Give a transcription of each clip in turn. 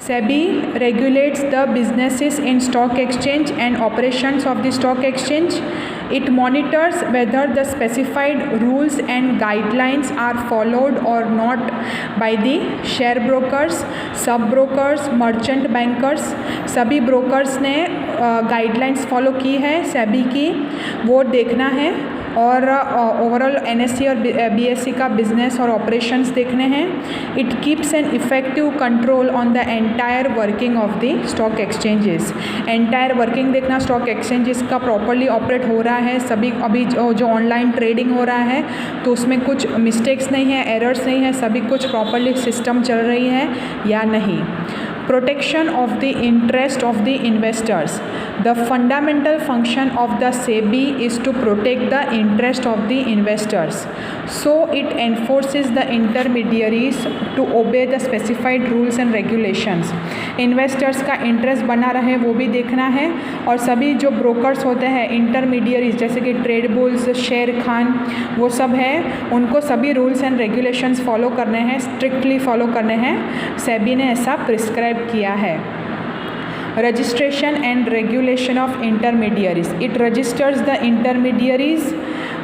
SEBI regulates the businesses in stock exchange and operations of the stock exchange. It monitors whether the specified rules and guidelines are followed or not by the share brokers, सब brokers, merchant bankers. सभी brokers ने guidelines follow की है SEBI की, वो देखना है, और ओवरऑल NSE और BSE का बिजनेस और ऑपरेशंस देखने हैं. It keeps an effective control on the entire working of the stock exchanges. Entire working देखना, स्टॉक एक्सचेंजेस का प्रॉपरली ऑपरेट हो रहा है, सभी अभी जो ऑनलाइन ट्रेडिंग हो रहा है तो उसमें कुछ मिस्टेक्स नहीं है, एरर्स नहीं है, सभी कुछ प्रॉपरली सिस्टम चल रही है या नहीं. Protection of the interest of the investors. The fundamental function of the SEBI is to protect the interest of the investors. So it enforces the intermediaries to obey the specified rules and regulations. Investors का interest बना रहे वो भी देखना है, और सभी जो brokers होते हैं intermediaries जैसे कि ट्रेड बुल्स, शेर खान, वो सब है, उनको सभी rules and regulations follow करने हैं, strictly follow करने हैं. SEBI ने ऐसा prescribe किया है. Registration and regulation of intermediaries. It registers the intermediaries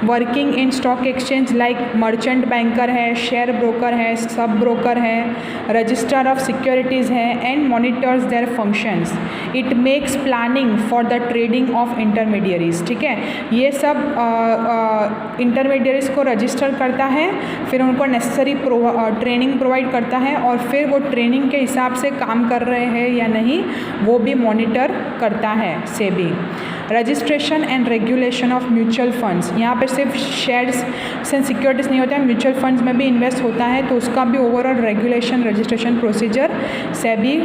working in stock exchange like merchant banker है, शेयर ब्रोकर है, सब ब्रोकर है, रजिस्ट्रार ऑफ सिक्योरिटीज़ है, and monitors their functions. It makes planning for the trading of intermediaries. ठीक है, ये सब intermediaries को register करता है, फिर उनको नेसेसरी ट्रेनिंग प्रोवाइड करता है, और फिर वो ट्रेनिंग के हिसाब से काम कर रहे हैं या नहीं वो भी मॉनिटर करता है SEBI. Registration and regulation of mutual funds. यहाँ पे सिर्फ शेयर्स एंड सिक्योरिटीज़ नहीं होता है, म्यूचुअल फंड्स में भी इन्वेस्ट होता है, तो उसका भी overall regulation registration procedure SEBI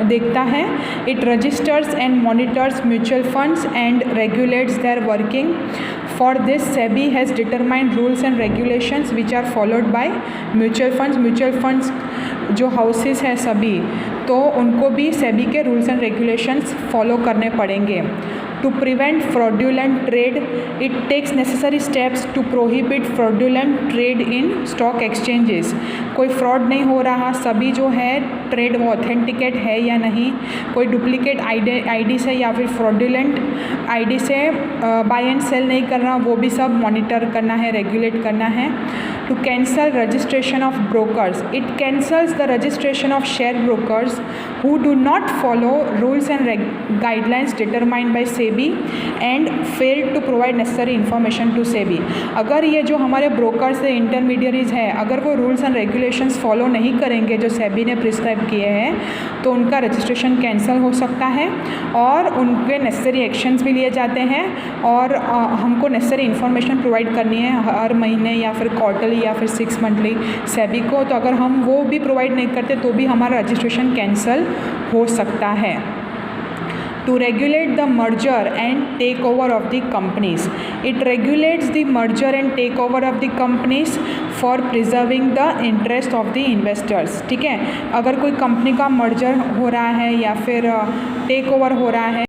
देखता है. It registers and monitors mutual funds and regulates their working. For this SEBI has determined rules and regulations which are followed by mutual funds. Mutual funds जो houses हैं सभी, तो उनको भी सेबी के rules and regulations follow करने पड़ेंगे. To prevent fraudulent trade, it takes necessary steps to prohibit fraudulent trade in stock exchanges. कोई फ्रॉड नहीं हो रहा, सभी जो है ट्रेड वो ऑथेंटिकेट है या नहीं, कोई डुप्लीकेट आईडी से या फिर फ्रॉडुलेंट आईडी से बाय एंड सेल नहीं कर रहा, वो भी सब मॉनिटर करना है, रेगुलेट करना है. To cancel registration of brokers. It cancels the registration of share brokers who do not follow rules and guidelines determined by SEBI and fail to provide necessary information to SEBI. अगर ये जो हमारे brokers से intermediaries है, अगर वो rules and regulations follow नहीं करेंगे जो सेबी ने प्रिस्क्राइब किए हैं, तो उनका रजिस्ट्रेशन कैंसिल हो सकता है और उनके नेसेसरी एक्शंस भी लिए जाते हैं, और हमको नेसेसरी इन्फॉर्मेशन प्रोवाइड करनी है हर महीने या फिर क्वार्टरली या फिर 6 मंथली सेबी को. तो अगर हम वो भी प्रोवाइड नहीं करते तो भी हमारा रजिस्ट्रेशन कैंसिल हो सकता है. To regulate the merger and takeover of the companies. It regulates the merger and takeover of the companies for preserving the interest of the investors. ठीक है, अगर कोई कंपनी का मर्जर हो रहा है या फिर टेक ओवर हो रहा है